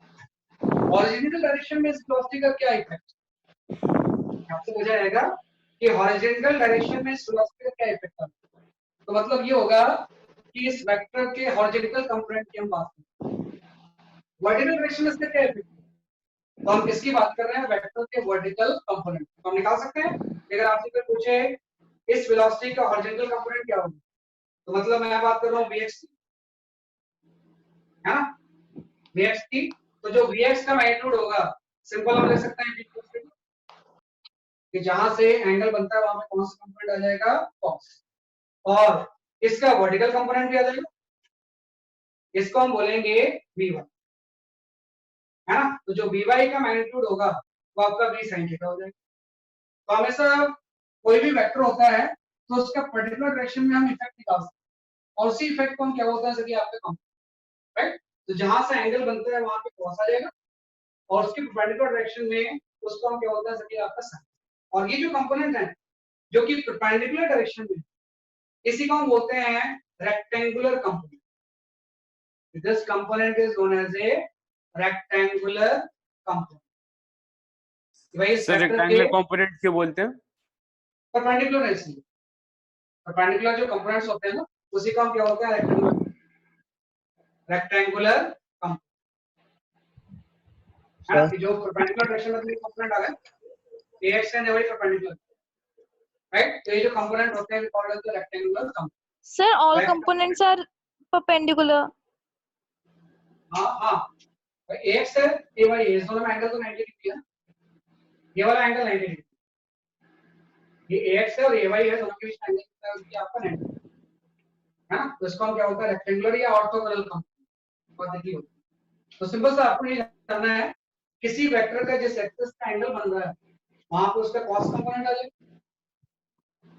हॉरिजॉन्टल डायरेक्शन में इस वेलोसिटी का क्या इफेक्ट, आपसे पूछा जाएगा कि हॉरिजॉन्टल डायरेक्शन में इस वेलोसिटी का क्या इफेक्ट है। तो मतलब ये होगा कि इस वेक्टर के हॉरिजॉन्टल कंपोनेंट की हम बात करते हैं, वर्टिकल डायरेक्शन में इसका क्या इफेक्ट है, तो हम किसकी बात कर रहे हैं, वेक्टर के वर्टिकल कंपोनेंट। तो हम निकाल सकते हैं अगर आपसे कोई पूछे इस वेलोसिटी का हॉरिजॉन्टल कंपोनेंट क्या होगा, तो मतलब मैं बात कर रहा हूँ vx, है ना, vx की। तो जो vx का मैग्नीट्यूड होगा सिंपल हम लिख सकते हैं कि जहां से एंगल बनता है वहां पे कौन सा कंपोनेंट आ जाएगा, cos, और इसका वर्टिकल कंपोनेंट भी आ जाएगा, इसको हम बोलेंगे v1, है ना। तो जो vy का मैग्नीट्यूड होगा वो आपका v sin थीटा हो जाएगा। तो हमेशा कोई भी वेक्टर होता है तो उसका पर्टिकुलर डायरेक्शन में हम इफेक्ट निकाल सकते हैं, और उसी इफेक्ट को हम क्या बोलते हैं, जैसे कि आपका कंपोनेंट, राइट। तो जहां से एंगल बनता है वहां पे cos आ जाएगा, और उसकी परपेंडिकुलर डायरेक्शन में उसको हम क्या बोलते हैं, जैसे कि आपका sin। और ये जो कंपोनेंट है जो कि परपेंडिकुलर डायरेक्शन में, इसी को हम बोलते हैं rectangular component. This component is known as a rectangular component. भाई सर रेक्टेंगुलर कंपोनेंट क्यों बोलते हैं? परपेंडिकुलर है, इसलिए परपेंडिकुलर जो कंपोनेंट्स होते हैं ना उसी का हम क्या बोलते हैं, रेक्टेंगुलर कंपोनेंट, है ना। जो परपेंडिकुलर डायरेक्शन में कंपोनेंट आ गए ax and y perpendicular, right. तो ये जो कंपोनेंट होते हैं called as the rectangular component. Sir, all Right. components are perpendicular. हाँ हाँ, ax है ay है, इस दोनों में एंगल तो 90 डिग्री है, ये वाला एंगल 90 डिग्री, ये ax है और ay है, दोनों के बीच एंगल कितना है, उसकी आपका 90 है ना। तो इसको हम क्या बोलते हैं, रेक्टेंगुलर या ऑर्थोगोनल कंपोनेंट, बात देखिए होती है। तो सिंपल सा आपको ये जानना है किसी वेक्टर का जिस एक्सिस का एंगल बन रहा है वहां पे उसका cos कंपोनेंट आ जाएगा,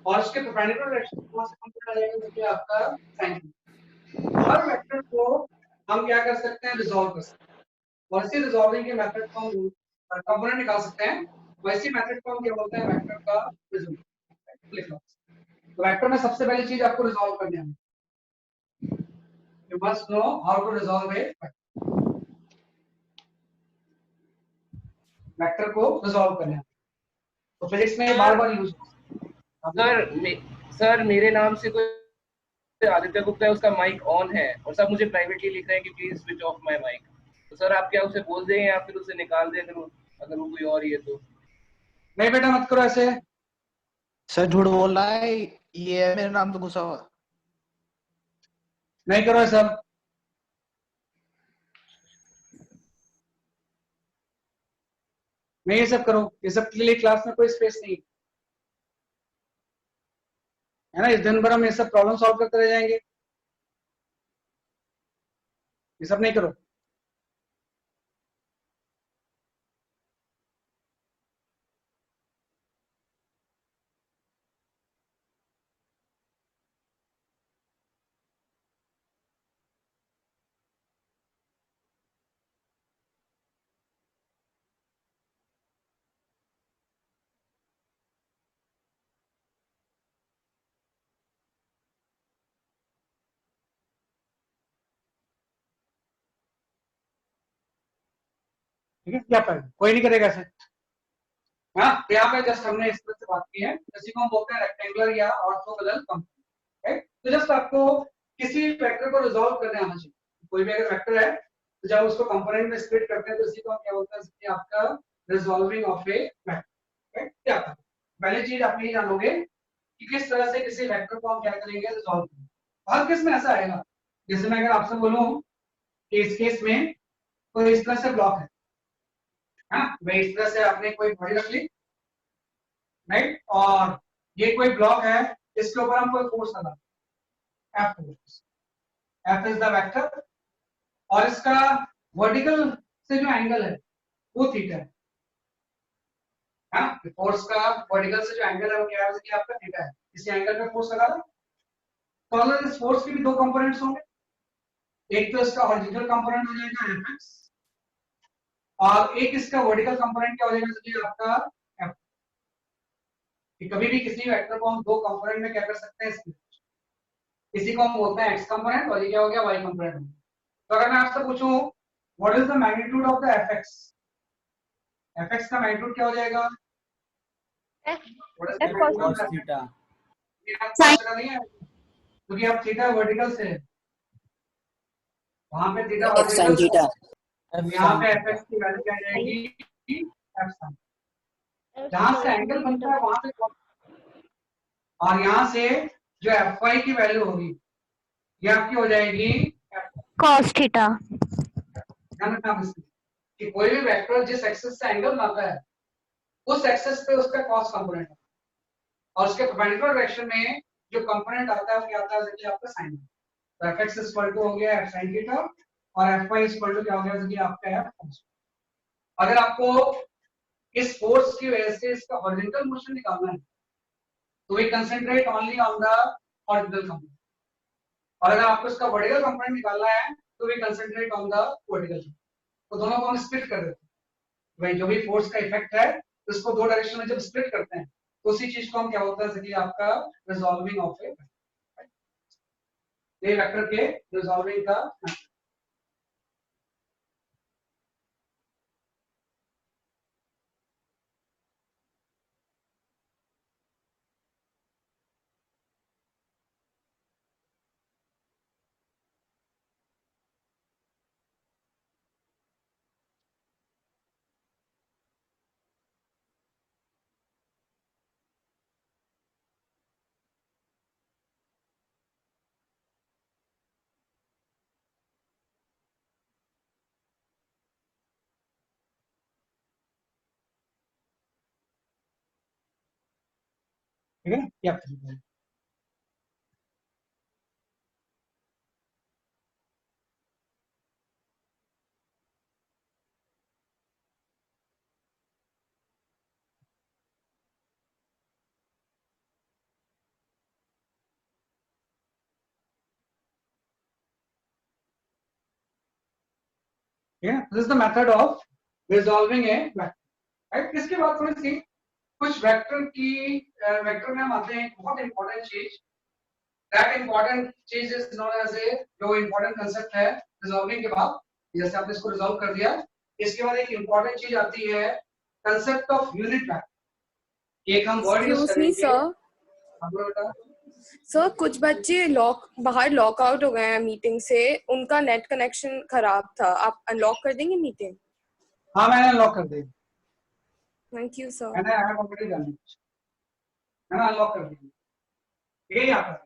और उसके परपेंडिकुलर डायरेक्शन में कौन सा कंपोनेंट आ जाएगा, जो कि आपका sin। हर वेक्टर को हम क्या कर सकते हैं, रिजॉल्व कर सकते हैं, और इसी रिजॉल्विंग के मेथड को हम कंपोनेंट निकाल सकते हैं, वैसी मेथड को हम क्या बोलते हैं, वेक्टर का रिजल्ट। तो वेक्टर में सबसे पहली चीज आपको रिजॉल्व करनी है, you must know how to resolve a vector को रिजॉल्व करना है। तो फिजिक्स में बार बार यूज सर मेरे नाम से कोई आदित्य गुप्ता है, उसका माइक ऑन है और सब मुझे प्राइवेटली लिख रहे हैं कि please switch off my mike. तो सर आप क्या उसे बोल दें या फिर उसे निकाल दें अगर वो कोई और ही है तो? नहीं बेटा मत करो ऐसे। सर झूठ बोल रहा है, ये है मेरे नाम तो घुसा हुआ। नहीं करो ऐसा। नहीं ये सब करो, ये सब के लिए क्लास में कोई स्पेस नहीं है ना। इस दिन भर हम ये सब प्रॉब्लम सॉल्व करते रह जाएंगे, ये सब नहीं करो। ठीक है, क्या पर कोई नहीं करेगा ऐसे। हाँ, यहाँ पे जस्ट हमने इस तरह से बात की है, इसी को हम बोलते हैं रेक्टेंगुलर या ऑर्थोगोनल कंपोनेंट। राइट, तो जस्ट आपको किसी वेक्टर को रिजॉल्व करने आना चाहिए। कोई भी अगर वेक्टर है तो जब उसको कंपोनेंट में स्प्लिट करते हैं तो इसी को हम क्या बोलते हैं, कि आपका resolving of a vector. Right, क्या था पहली चीज आप ये जानोगे कि किस तरह से किसी वेक्टर को हम क्या करेंगे, रिजॉल्व करेंगे। हर केस में ऐसा आएगा, जैसे मैं अगर आपसे बोलूं कि इस केस में कोई इस तरह से ब्लॉक है, हाँ भाई इस तरह से आपने कोई बॉडी रख ली, राइट, और ये कोई ब्लॉक है, इसके ऊपर हम कोई फोर्स लगा, F force, F is the vector, और इसका वर्टिकल से जो एंगल है वो थीटा है। हाँ, फोर्स का वर्टिकल से जो एंगल है वो क्या है, कि आपका थीटा है। इसी एंगल पे फोर्स लगा दो। तो अगर इस फोर्स के भी दो कंपोनेंट्स होंगे, एक तो इसका हॉरिजॉन्टल कंपोनेंट हो जाएगा एफ, और एक इसका वर्टिकल कंपोनेंट क्या हो जाएगा, तो आपका एफ। कि कभी भी किसी वेक्टर को हम दो कंपोनेंट में क्या कर सकते हैं, इसी को हम बोलते हैं एक्स कंपोनेंट, और ये क्या हो गया, वाई कंपोनेंट। तो अगर मैं आपसे पूछूं what is the magnitude of the FX, FX का मैग्नीट्यूड क्या हो जाएगा, cos थीटा। नहीं है क्योंकि आप थीटा वर्टिकल से, वहां पे थीटा वर्टिकल, यहाँ पे एफएक्स की वैल्यू क्या जाएगी, एफ sin। जहां से एंगल बनता है वहां पे, और यहाँ से जो एफ वाई की वैल्यू होगी ये आपकी हो जाएगी cos थीटा। ध्यान रखना इसमें कि कोई भी वेक्टर जिस एक्सिस से एंगल बनाता है उस एक्सिस पे उसका कॉस कंपोनेंट है, और उसके परपेंडिकुलर डायरेक्शन में जो कंपोनेंट आता है वो क्या आता है, जैसे आपका साइन। तो एफ एक्स इक्वल टू हो गया एफ साइन थीटा, और एफ वाई इक्वल टू क्या हो गया, जैसे आपका है फोर्स। अगर आपको इस फोर्स की वजह से इसका हॉरिजॉन्टल मोशन निकालना है तो we concentrate only on the horizontal component, और अगर आपको इसका वर्टिकल कंपोनेंट निकालना है तो we concentrate on the vertical. तो दोनों को हम स्प्लिट कर देते हैं। भाई जो भी फोर्स का इफेक्ट है उसको दो डायरेक्शन में जब स्प्लिट करते हैं तो उसी चीज को हम क्या होता है, जैसे कि आपका रिजॉल्विंग ऑफ ए वेक्टर के रिजॉल्विंग का। ठीक है, क्या this is the method of resolving A vector. Right, इसके बाद थोड़ी सी कुछ वेक्टर की वेक्टर में हम आते हैं बहुत इंपॉर्टेंट चीज, दैट इंपॉर्टेंट चीज इज नोन एज ए, जो इंपॉर्टेंट कंसेप्ट है रिजॉल्विंग के बाद, जैसे आपने इसको रिजॉल्व कर दिया, इसके बाद एक इंपॉर्टेंट चीज आती है कंसेप्ट ऑफ यूनिट वेक्टर। एक हम वर्ड यूज Excuse me, करेंगे। sir. हाँ, बोलो बेटा। सर कुछ बच्चे बाहर लॉक आउट हो गए हैं मीटिंग से, उनका नेट कनेक्शन खराब था, आप अनलॉक कर देंगे मीटिंग? हाँ मैंने लॉक कर दिया, थैंक यू सर। मैंने I have already done it, मैंने अनलॉक कर दिया, ये यहाँ पर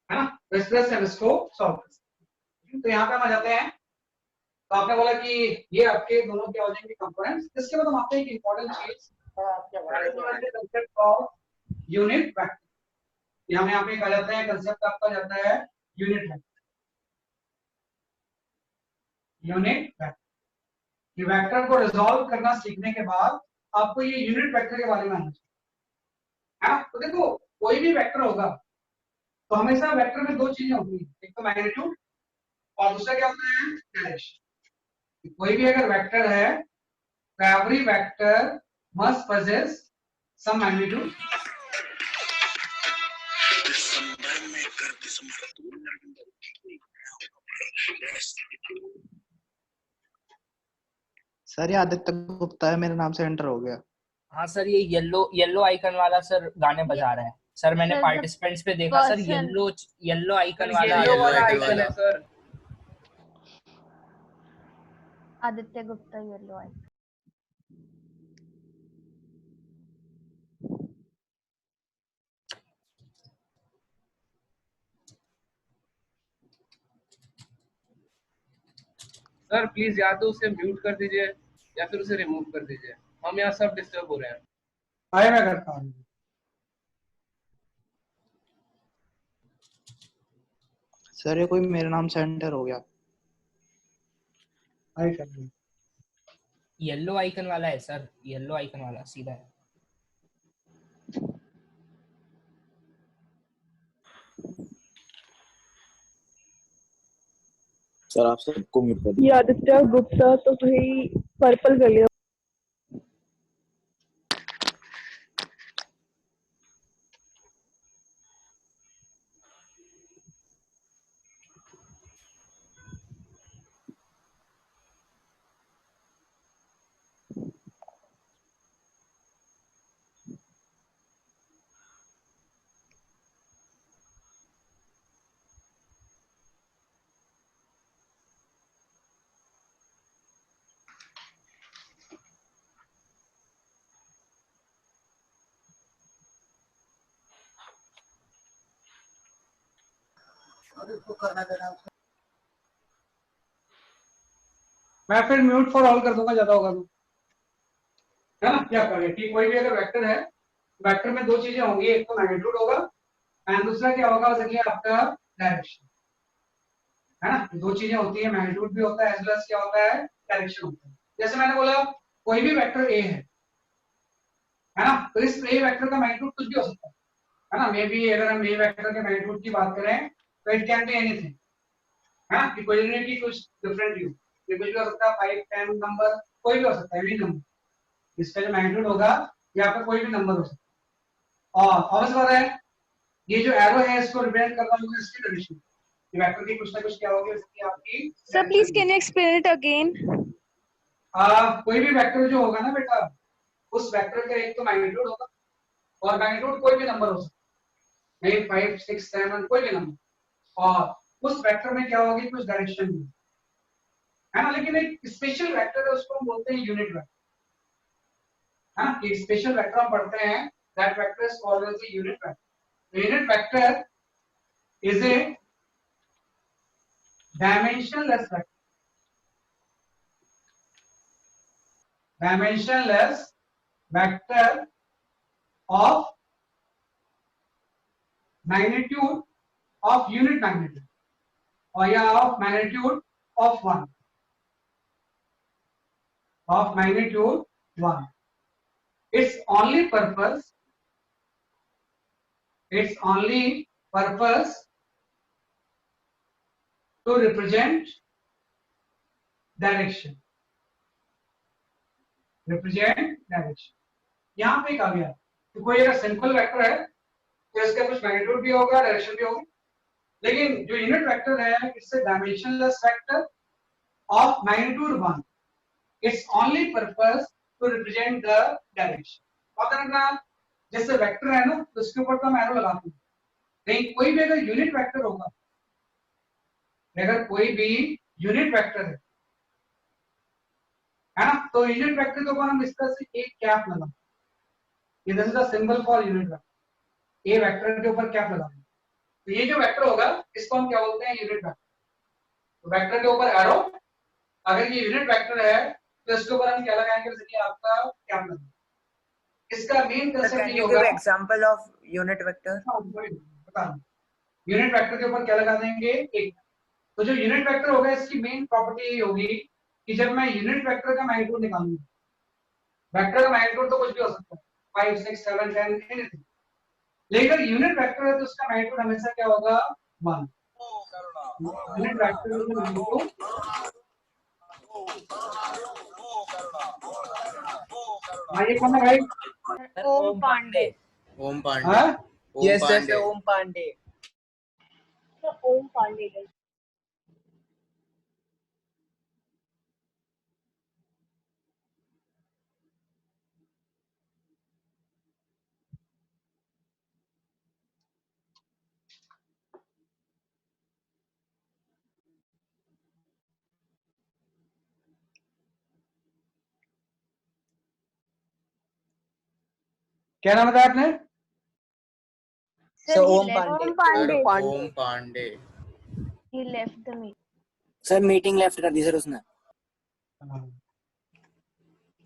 है ना। तो इस तरह से हम इसको सॉल्व कर सकते हैं। तो यहाँ पे हम आ जाते हैं, तो आपने बोला कि ये आपके दोनों के हो जाएंगे कंपोनेंट्स। इसके बाद हम आते हैं एक इंपॉर्टेंट चीज, कंसेप्ट ऑफ यूनिट वेक्टर। हमें यहाँ पे कहा जाता है कंसेप्ट आपका जाता है यूनिट वेक्टर। यूनिट वेक्टर, ये वेक्टर को रिजॉल्व करना सीखने के बाद आपको ये यूनिट वेक्टर के बारे में आना चाहिए, है ना। तो देखो कोई भी वेक्टर होगा तो हमेशा वेक्टर में दो चीजें होती हैं, एक तो मैग्नीट्यूड और दूसरा क्या होता है डायरेक्शन। कोई भी अगर वेक्टर है तो every vector must possess some magnitude sir ये आदित्य गुप्ता है, मेरे नाम से एंटर हो गया। हाँ सर, ये येलो आइकन वाला सर गाने बजा रहा है सर। मैंने Sir, the पार्टिसिपेंट्स पे देखा सर, person- येलो आइकन वाला येलो वाला आइकन है sir. Aditya Gupta yellow I. Sir please या तो उसे म्यूट कर दीजिए या फिर उसे रिमूव कर दीजिए, हम यहाँ सब डिस्टर्ब हो रहे हैं। आए मैं करता हूँ। सर ये कोई मेरे नाम से एंटर हो गया। आए कर दिया। येलो आइकन वाला है सर, येलो आइकन वाला सीधा है। सर आप सबको म्यूट कर दीजिए। ये आदित्य गुप्ता तो भाई पर्पल कर लिया। मैं फिर म्यूट फॉर ऑल कर दूंगा, ज्यादा होगा तो, है ना। क्या करें कि कोई भी अगर वेक्टर है, वेक्टर में दो चीजें होंगी, एक तो मैग्नीट्यूड होगा एंड दूसरा क्या होगा उसके आपका डायरेक्शन, है ना। दो चीजें होती है, मैग्नीट्यूड भी होता है एज वेल एज क्या होता है डायरेक्शन होता है। जैसे मैंने बोला कोई भी वेक्टर ए है ना, तो इस ए वेक्टर का मैग्नीट्यूड कुछ भी हो सकता है ना। मे बी अगर हम ए वेक्टर के मैग्नीट्यूड की बात करें तो इट कैन बी एनीथिंग, है ना, कि कोई नहीं कि कुछ डिफरेंट यू, ये कुछ भी हो सकता है, 5 10 नंबर कोई भी हो सकता है, एनी नंबर। इसका जो मैग्नीट्यूड होगा या फिर कोई भी नंबर हो सकता है। और ऑब्वियस बात है ये जो एरो है इसको रिप्रेजेंट करना होगा इसकी डायरेक्शन, ये वेक्टर की कुछ ना कुछ क्या होगी इसकी आपकी। Sir, please can you explain it again? कोई भी वेक्टर जो होगा ना बेटा, उस वेक्टर का एक तो मैग्नीट्यूड होगा और मैग्नीट्यूड कोई भी नंबर हो सकता है, 5 6 7 कोई भी नंबर, और उस वेक्टर में क्या होगी कुछ डायरेक्शन भी, है ना। लेकिन एक स्पेशल वेक्टर है उसको हम बोलते हैं यूनिट वेक्टर, है ना। एक स्पेशल वेक्टर हम पढ़ते हैं, that vector is called as a unit vector. Unit vector is a dimensionless vector, dimensionless vector of magnitude of unit magnitude, or yeah, of magnitude of 1, of magnitude 1. Its only purpose to represent direction, यहाँ पे एक आ गया तो कोई अगर simple vector है तो इसका कुछ मैग्नीट्यूड भी होगा, डायरेक्शन भी होगी। लेकिन जो यूनिट वेक्टर है it's a dimensionless vector of magnitude 1, its only purpose to represent the direction. और ना जैसे वेक्टर है ना तो इसके ऊपर तो हम एरो लगाते हैं, लेकिन कोई भी अगर यूनिट वेक्टर होगा, अगर कोई भी यूनिट वेक्टर है ना, तो यूनिट वेक्टर के ऊपर हम इस तरह से एक कैप लगाते हैं। This is the symbol for unit vector. A vector के ऊपर कैप लगाते हैं, तो ये जो वेक्टर होगा इसको हम क्या बोलते हैं, यूनिट वेक्टर। तो वेक्टर के ऊपर एरो, अगर ये यूनिट वेक्टर है तो इसके ऊपर हम क्या लगाएंगे, जैसे कि आपका कैप लगाएंगे। इसका मेन Sir, कंसेप्ट can ये you होगा, give example of unit vector? Unit vector के ऊपर क्या लगा देंगे, एक। तो जो यूनिट वेक्टर होगा इसकी मेन प्रॉपर्टी ये होगी कि जब मैं यूनिट वेक्टर का मैग्नीट्यूड निकालूंगा, वेक्टर का मैग्नीट्यूड तो कुछ भी हो सकता है, 5 6 7 10 एनीथिंग, लेकिन यूनिट वेक्टर है तो उसका मैग्नीट्यूड हमेशा क्या होगा, 1। यूनिट वेक्टर का मैग्नीट्यूड ये कौन है भाई, ओम पांडे। ओम पांडे। हाँ ओम पांडे। ओम पांडे। तो ओम पांडे guys. क्या नाम बताया आपने, Sir, he Om left. Pandey. Om Pandey. Om Pandey. He left the meeting. Sir meeting left कर दी सर उसने।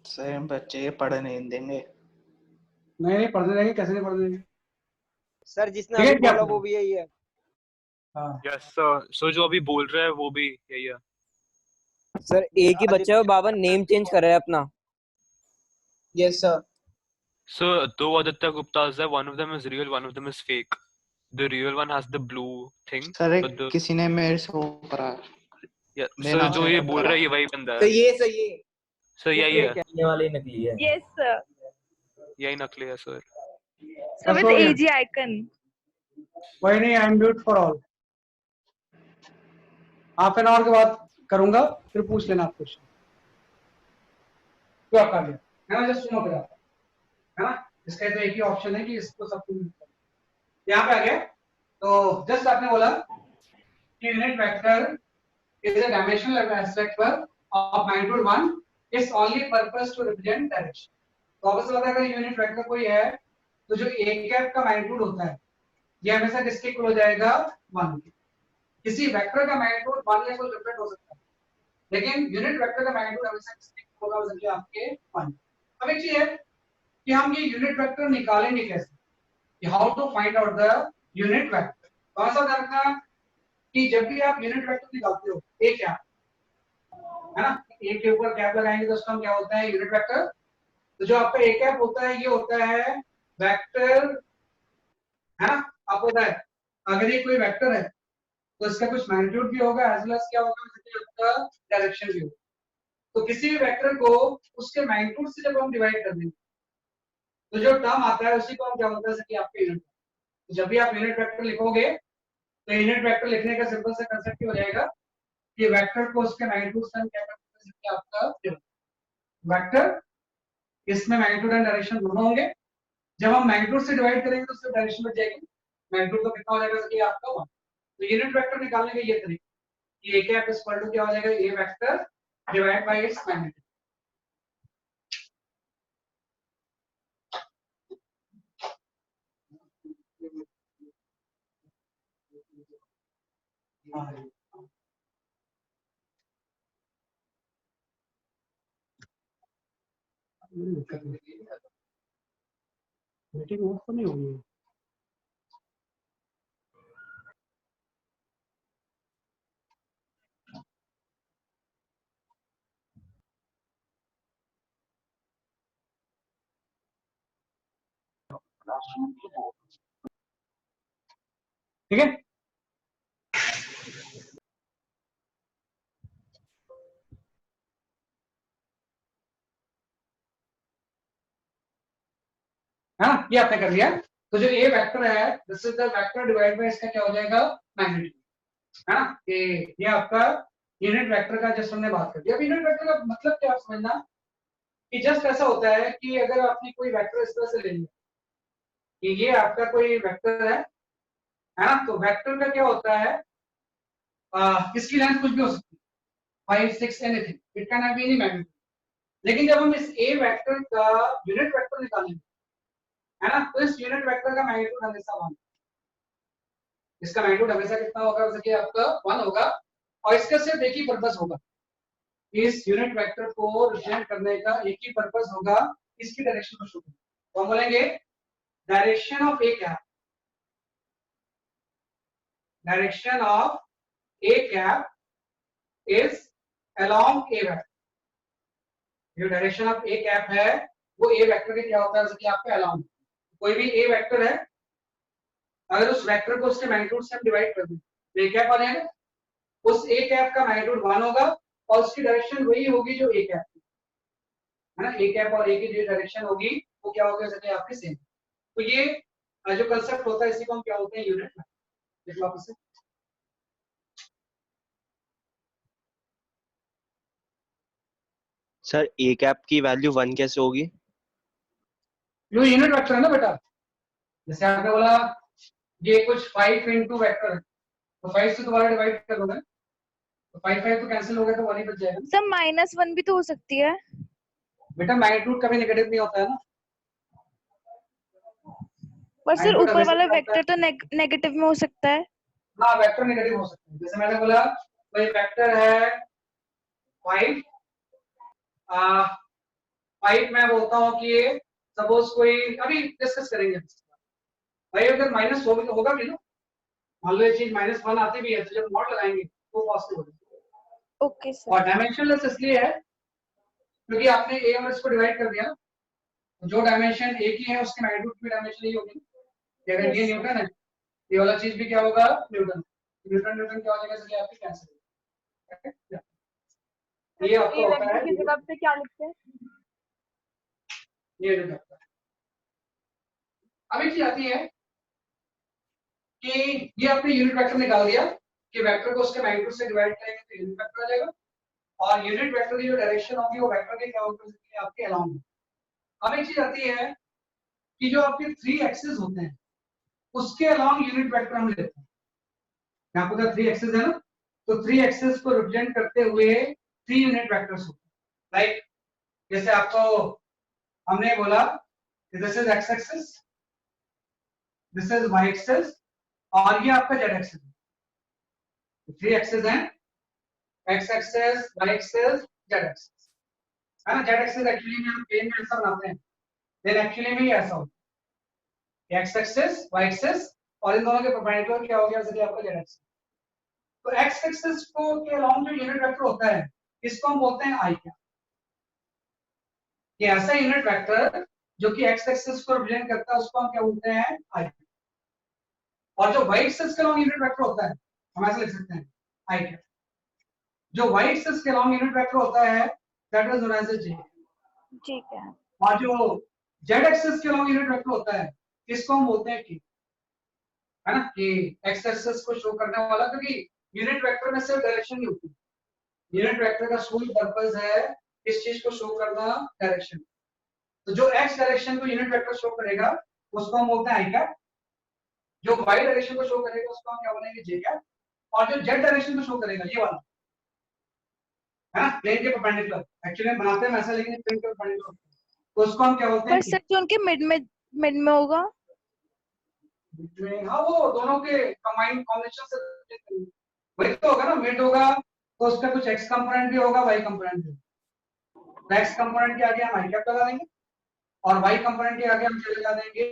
सेम बच्चे पढ़ नहीं देंगे। नहीं नहीं पढ़ने देंगे, कैसे नहीं पढ़ने देंगे। सर जिसने ठीक है, अभी क्या बोला बोला? वो भी यही है। हाँ यस सर, सो जो अभी बोल रहा है वो भी यही है। सर एक ही बच्चा है, बाबा नेम चेंज कर रहा है अपना। Yes sir. So दो Aditya Guptas है, one of them is real, one of them is fake. The real one has the blue thing, sir but the किसी ने मेरे से वो करा, yeah, मेरे so नाम जो से ये करा। बोल रहा है ये वही बंदा तो है। ये सही है। सर यही है, कहने वाली नकली है। Yes, sir. यही नकली है सर। So बस with हो गया, AG icon. कोई नहीं, I am mute for all. Half an hour के बाद करूंगा, फिर पूछ लेना आप क्वेश्चन। तो आप कर लिया है ना, जस्ट सुनो फिर आप, है ना। इसका तो एक ही ऑप्शन है कि इसको सब कुछ यहाँ पे आ गया। तो जस्ट आपने बोला कि unit vector is a dimensional aspect of magnitude 1, its only purpose to represent direction। तो ऑब्वियसली बात है, अगर यूनिट वेक्टर कोई है तो जो a कैप का मैग्नीट्यूड होता है ये हमेशा किसके इक्वल हो जाएगा, 1 के। किसी वेक्टर का मैग्नीट्यूड 1 से कुछ डिफरेंट हो सकता है, लेकिन यूनिट वेक्टर का मैग्नीट्यूड हमेशा किसके इक्वल होगा, समझिए आपके 1। अब एक चीज है कि हम ये यूनिट वेक्टर निकालेंगे कैसे, कि how to find out the unit vector. तो ऐसा रखना कि जब भी आप यूनिट वेक्टर निकालते हो, ए कैप है ना, ए के ऊपर कैप लगाएंगे तो उसका क्या होता है, यूनिट वेक्टर। तो जो आपका ए कैप होता है ये होता है वेक्टर, है ना। आप होता है अगर ये कोई वेक्टर है तो इसका कुछ मैग्नीट्यूड भी होगा एज वेल एज क्या होगा, इसका डायरेक्शन भी होगा। तो किसी भी वेक्टर को उसके मैग्नीट्यूड से जब हम डिवाइड कर देंगे तो जो टर्म आता है उसी को हम क्या बोलते हैं कि आपके यूनिट। तो जब भी आप यूनिट वेक्टर लिखोगे तो यूनिट वेक्टर लिखने का सिंपल सा कांसेप्ट हो जाएगा कि वेक्टर को उसके मैग्नीट्यूड से हम क्या करते हैं कि आपका वेक्टर, इसमें मैग्नीट्यूड एंड डायरेक्शन दोनों होंगे। जब हम मैग्नीट्यूड से डिवाइड करेंगे तो उससे डायरेक्शन बच जाएगी, मैग्नीट्यूड तो कितना हो जाएगा कि आपका 1। तो यूनिट वेक्टर निकालने का ये तरीका कि a cap is equal to क्या हो जाएगा, a vector divide by its magnitude. Meeting off तो नहीं होगी। ठीक है। है ना, ये आपने कर लिया। तो जो ए वेक्टर है this is the vector divide bye इसका क्या हो जाएगा मैग्नीट्यूड, है ना, कि ये आपका यूनिट वेक्टर का जस्ट हमने बात कर दी। अब यूनिट वेक्टर का मतलब क्या आप समझना कि जस्ट ऐसा होता है कि अगर आपने कोई वेक्टर इस तरह से ले लिया कि ये आपका कोई वेक्टर है ना, तो वेक्टर का क्या होता है इसकी लेंथ कुछ भी हो सकती है 5 6 anything, it can have any magnitude. लेकिन जब हम इस ए वेक्टर का यूनिट वेक्टर निकालेंगे, है ना, तो इस यूनिट वेक्टर का मैग्नीट्यूड हमेशा 1, इसका मैग्नीट्यूड हमेशा कितना होगा, जैसे कि आपका 1 होगा, और इसका सिर्फ एक ही पर्पस होगा, इस यूनिट वेक्टर को रिप्रेजेंट करने का एक ही पर्पस होगा, इसकी डायरेक्शन को शो करना। तो हम बोलेंगे direction of A cap, direction of A cap is along A vector. जो डायरेक्शन ऑफ ए कैप है वो ए वेक्टर के क्या होता है, जैसे कि आपका अलोंग, कोई भी ए वेक्टर है अगर उस वेक्टर को उसके मैग्नीट्यूड से हम डिवाइड कर दें तो ए कैप आ जाएगा, उस ए कैप का मैग्नीट्यूड 1 होगा और उसकी डायरेक्शन वही होगी जो ए कैप की, है ना, ए कैप और ए की जो डायरेक्शन होगी वो क्या होगी, जैसे आपके सेम। तो ये जो कांसेप्ट होता है इसी को हम क्या बोलते हैं, यूनिट वेक्टर। देख लो आप इसे, सर ए कैप की वैल्यू 1 कैसे होगी? जो यूनिट वेक्टर है ना बेटा, जैसे आपने बोला ये कुछ 5 इंटू वेक्टर है तो 5 से दोबारा डिवाइड कर दोगे तो 5 5 तो कैंसिल हो गया तो 1 ही बच जाएगा। सर -1 भी तो हो सकती है बेटा मैग्नीट्यूड कभी नेगेटिव नहीं होता है ना, पर सर Magnitude ऊपर हमेशा वाला क्या होता है? वेक्टर तो नेगेटिव में हो सकता है। हाँ वेक्टर नेगेटिव हो सकता है, जैसे मैंने बोला कोई वेक्टर है 5 5 मैं बोलता हूँ कि ये सपोज कोई अभी डिस्कस करेंगे भाई, अगर माइनस होगा भी ना, मान लो ये चीज -1 आती भी है तो जब नॉट लगाएंगे तो पॉजिटिव होगा। Okay sir. और डायमेंशनलेस इसलिए है क्योंकि आपने ए और इसको डिवाइड कर दिया ना, तो जो डायमेंशन एक ही है उसके मैग्नीट्यूड की डायमेंशन ही होगी। अगर ये न्यूटन है ये वाला चीज भी क्या होगा, न्यूटन। न्यूटन न्यूटन क्या हो जाएगा, इसलिए आपकी कैंसिल। ये आपको होता है की जगह पे क्या लिखते हैं? ये जो होता है। अब एक चीज आती है कि ये आपने यूनिट वेक्टर निकाल दिया कि वेक्टर को उसके मैग्नीट्यूड से डिवाइड करेंगे तो यूनिट वेक्टर आ जाएगा, और यूनिट वेक्टर की जो डायरेक्शन होगी वो वेक्टर के क्या होगा, आपके अलोंग। अब एक चीज आती है कि जो आपके 3 एक्सिस होते हैं उसके अलोंग यूनिट वेक्टर हम लेते हैं। यहाँ पर 3 एक्सिस है ना, तो 3 एक्सिस को रिप्रेजेंट करते हुए 3 यूनिट वेक्टर्स होते हैं। लाइक जैसे आपको हमने बोला this is X axis, this is Y axis, और ये आपका जेड एक्सिस है। 3 एक्सिस हैं, X axis, Y axis, Z axis, है ना। जेड एक्सिस एक्चुअली में हम प्लेन में ऐसा बनाते हैं, लेकिन एक्चुअली में ये ऐसा होता है एक्स एक्सिस, वाई एक्सिस, और इन दोनों के परपेंडिकुलर क्या हो गया, जैसे आपका जेड एक्सिस। तो एक्स एक्सिस को के अलोंग जो यूनिट वेक्टर होता है इसको हम बोलते हैं आई कैप। ये ऐसा यूनिट वेक्टर जो कि एक्स एक्सिस को रिप्रेजेंट करता है उसको हम क्या बोलते हैं, आई कैप। और जो वाई एक्सिस के अलोंग यूनिट वेक्टर होता है हम ऐसे लिख सकते हैं आई कैप। जो वाई एक्सिस के अलोंग यूनिट वेक्टर होता है दैट इज नोन एज जे। ठीक है। और जो जेड एक्सिस के अलोंग यूनिट वेक्टर होता है इसको हम बोलते हैं के, है ना, कि एक्स एक्सिस को शो करने वाला, क्योंकि यूनिट वेक्टर में सिर्फ डायरेक्शन नहीं होती, यूनिट वेक्टर का सोल पर्पस है इस चीज को शो करना, डायरेक्शन। तो जो एक्स डायरेक्शन को यूनिट वेक्टर शो करेगा उसको हम बोलते हैं आई कैप, जो वाई डायरेक्शन को शो करेगा उसको हम क्या बोलेंगे, जे कैप, और जो जेड डायरेक्शन को शो करेगा ये वाला, है ना, प्लेन के परपेंडिकुलर। एक्चुअली हम बनाते हैं ऐसा, लेकिन प्लेन के परपेंडिकुलर तो उसको हम क्या बोलते हैं, पर सर जो उनके मिड में होगा, हाँ वो दोनों के कंबाइंड कॉम्बिनेशन से वही तो होगा ना, मिड होगा तो उसका कुछ एक्स कंपोनेंट भी होगा, वाई कंपोनेंट भी होगा। एक्स कंपोनेंट के आगे हम आई कैप लगा देंगे और वाई कंपोनेंट के आगे हम क्या लगा देंगे,